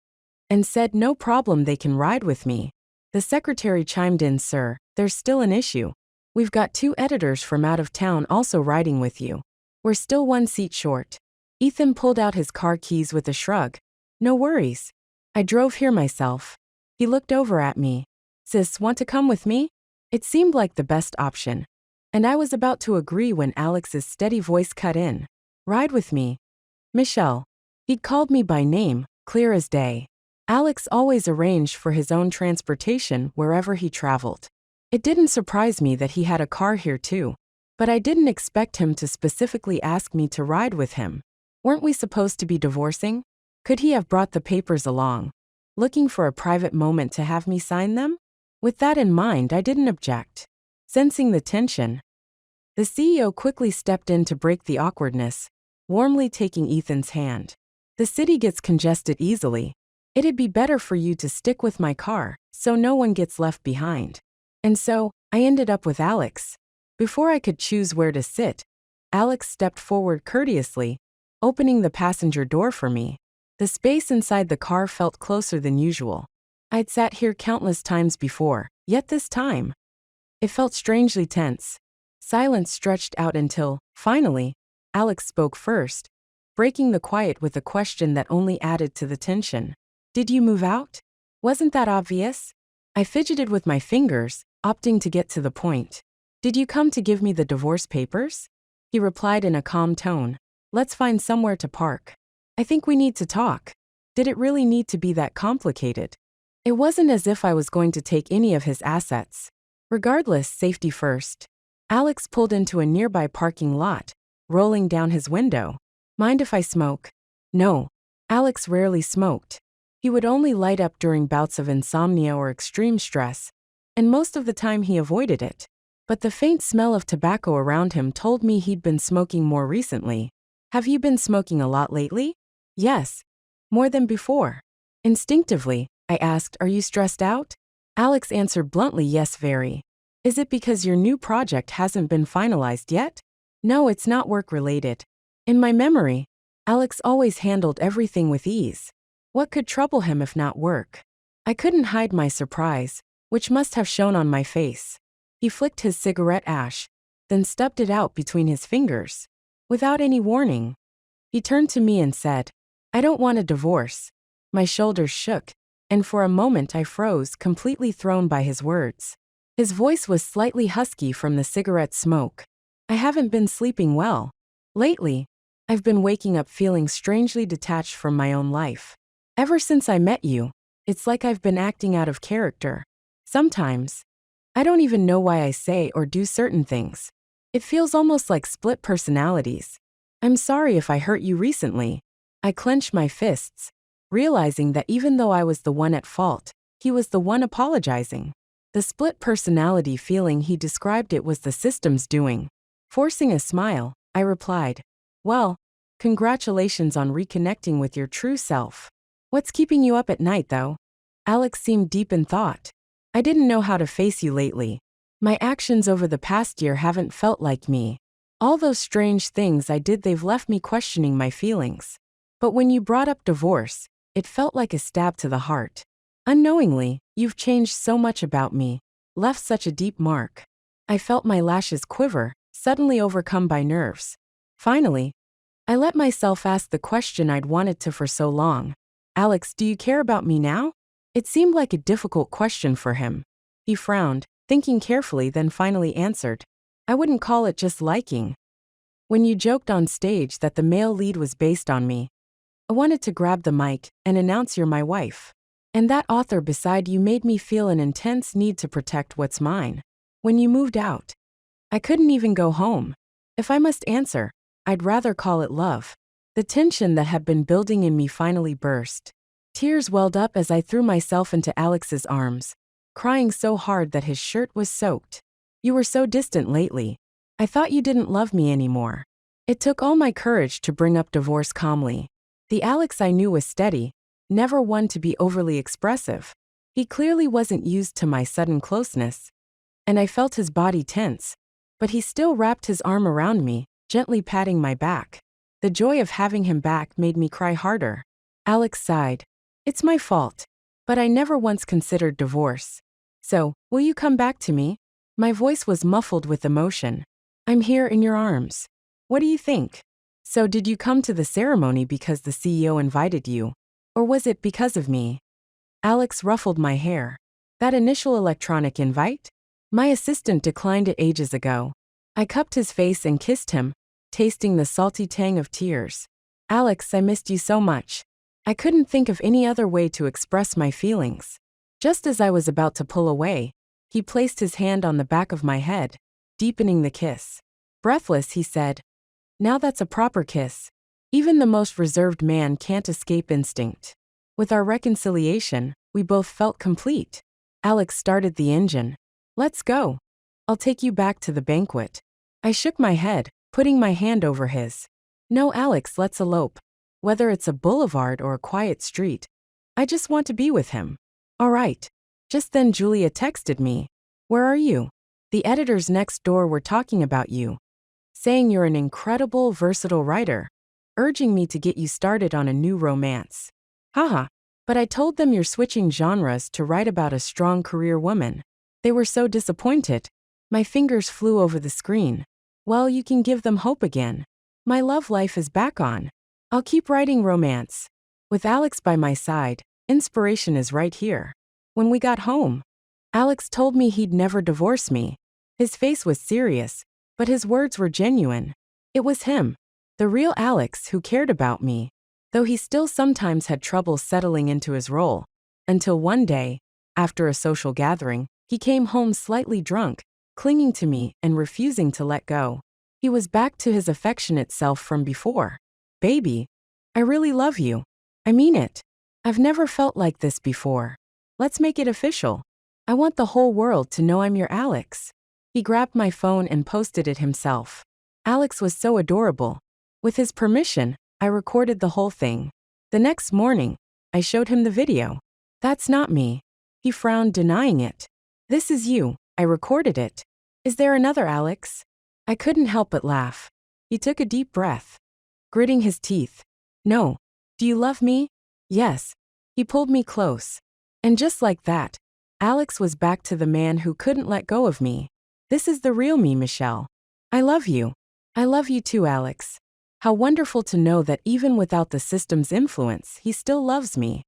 and said, "No problem, they can ride with me." The secretary chimed in, "Sir, there's still an issue. We've got 2 editors from out of town also riding with you. We're still 1 seat short." Ethan pulled out his car keys with a shrug. "No worries. I drove here myself." He looked over at me. "Sis, want to come with me?" It seemed like the best option, and I was about to agree when Alex's steady voice cut in. "Ride with me, Michelle." He'd called me by name, clear as day. Alex always arranged for his own transportation wherever he traveled. It didn't surprise me that he had a car here too, but I didn't expect him to specifically ask me to ride with him. Weren't we supposed to be divorcing? Could he have brought the papers along, looking for a private moment to have me sign them? With that in mind, I didn't object. Sensing the tension, the CEO quickly stepped in to break the awkwardness, warmly taking Ethan's hand. "The city gets congested easily. It'd be better for you to stick with my car, so no one gets left behind." And so, I ended up with Alex. Before I could choose where to sit, Alex stepped forward courteously, opening the passenger door for me. The space inside the car felt closer than usual. I'd sat here countless times before, yet this time, it felt strangely tense. Silence stretched out until, finally, Alex spoke first, breaking the quiet with a question that only added to the tension. Did you move out? Wasn't that obvious? I fidgeted with my fingers, opting to get to the point. Did you come to give me the divorce papers? He replied in a calm tone. Let's find somewhere to park. I think we need to talk. Did it really need to be that complicated? It wasn't as if I was going to take any of his assets. Regardless, safety first. Alex pulled into a nearby parking lot, rolling down his window. Mind if I smoke? No. Alex rarely smoked. He would only light up during bouts of insomnia or extreme stress, and most of the time he avoided it. But the faint smell of tobacco around him told me he'd been smoking more recently. Have you been smoking a lot lately? Yes. More than before. Instinctively, I asked, are you stressed out? Alex answered bluntly, yes, very. Is it because your new project hasn't been finalized yet? No, it's not work-related. In my memory, Alex always handled everything with ease. What could trouble him if not work? I couldn't hide my surprise, which must have shown on my face. He flicked his cigarette ash, then stubbed it out between his fingers. Without any warning, he turned to me and said, I don't want a divorce. My shoulders shook, and for a moment I froze, completely thrown by his words. His voice was slightly husky from the cigarette smoke. I haven't been sleeping well. Lately, I've been waking up feeling strangely detached from my own life. Ever since I met you, it's like I've been acting out of character. Sometimes, I don't even know why I say or do certain things. It feels almost like split personalities. I'm sorry if I hurt you recently. I clenched my fists, realizing that even though I was the one at fault, he was the one apologizing. The split personality feeling he described it was the system's doing. Forcing a smile, I replied, well, congratulations on reconnecting with your true self. What's keeping you up at night, though? Alex seemed deep in thought. I didn't know how to face you lately. My actions over the past year haven't felt like me. All those strange things I did, they've left me questioning my feelings. But when you brought up divorce, it felt like a stab to the heart. Unknowingly, you've changed so much about me, left such a deep mark. I felt my lashes quiver, suddenly overcome by nerves. Finally, I let myself ask the question I'd wanted to for so long. Alex, do you care about me now? It seemed like a difficult question for him. He frowned, thinking carefully, then finally answered, I wouldn't call it just liking. When you joked on stage that the male lead was based on me, I wanted to grab the mic and announce you're my wife. And that author beside you made me feel an intense need to protect what's mine. When you moved out, I couldn't even go home. If I must answer, I'd rather call it love. The tension that had been building in me finally burst. Tears welled up as I threw myself into Alex's arms, crying so hard that his shirt was soaked. You were so distant lately. I thought you didn't love me anymore. It took all my courage to bring up divorce calmly. The Alex I knew was steady, never one to be overly expressive. He clearly wasn't used to my sudden closeness, and I felt his body tense, but he still wrapped his arm around me, gently patting my back. The joy of having him back made me cry harder. Alex sighed. It's my fault, but I never once considered divorce. So, will you come back to me? My voice was muffled with emotion. I'm here in your arms. What do you think? So did you come to the ceremony because the CEO invited you? Or was it because of me? Alex ruffled my hair. That initial electronic invite? My assistant declined it ages ago. I cupped his face and kissed him, tasting the salty tang of tears. Alex, I missed you so much. I couldn't think of any other way to express my feelings. Just as I was about to pull away, he placed his hand on the back of my head, deepening the kiss. Breathless, he said, now that's a proper kiss. Even the most reserved man can't escape instinct. With our reconciliation, we both felt complete. Alex started the engine. Let's go. I'll take you back to the banquet. I shook my head, putting my hand over his. No, Alex, let's elope. Whether it's a boulevard or a quiet street, I just want to be with him. All right. Just then Julia texted me. Where are you? The editors next door were talking about you, saying you're an incredible, versatile writer, urging me to get you started on a new romance. Haha. But I told them you're switching genres to write about a strong career woman. They were so disappointed. My fingers flew over the screen. Well, you can give them hope again. My love life is back on. I'll keep writing romance. With Alex by my side, inspiration is right here. When we got home, Alex told me he'd never divorce me. His face was serious, but his words were genuine. It was him, the real Alex, who cared about me, though he still sometimes had trouble settling into his role. Until one day, after a social gathering, he came home slightly drunk, clinging to me and refusing to let go. He was back to his affectionate self from before. Baby, I really love you. I mean it. I've never felt like this before. Let's make it official. I want the whole world to know I'm your Alex. He grabbed my phone and posted it himself. Alex was so adorable. With his permission, I recorded the whole thing. The next morning, I showed him the video. That's not me. He frowned, denying it. This is you. I recorded it. Is there another Alex? I couldn't help but laugh. He took a deep breath, gritting his teeth. No. Do you love me? Yes. He pulled me close. And just like that, Alex was back to the man who couldn't let go of me. This is the real me, Michelle. I love you. I love you too, Alex. How wonderful to know that even without the system's influence, he still loves me.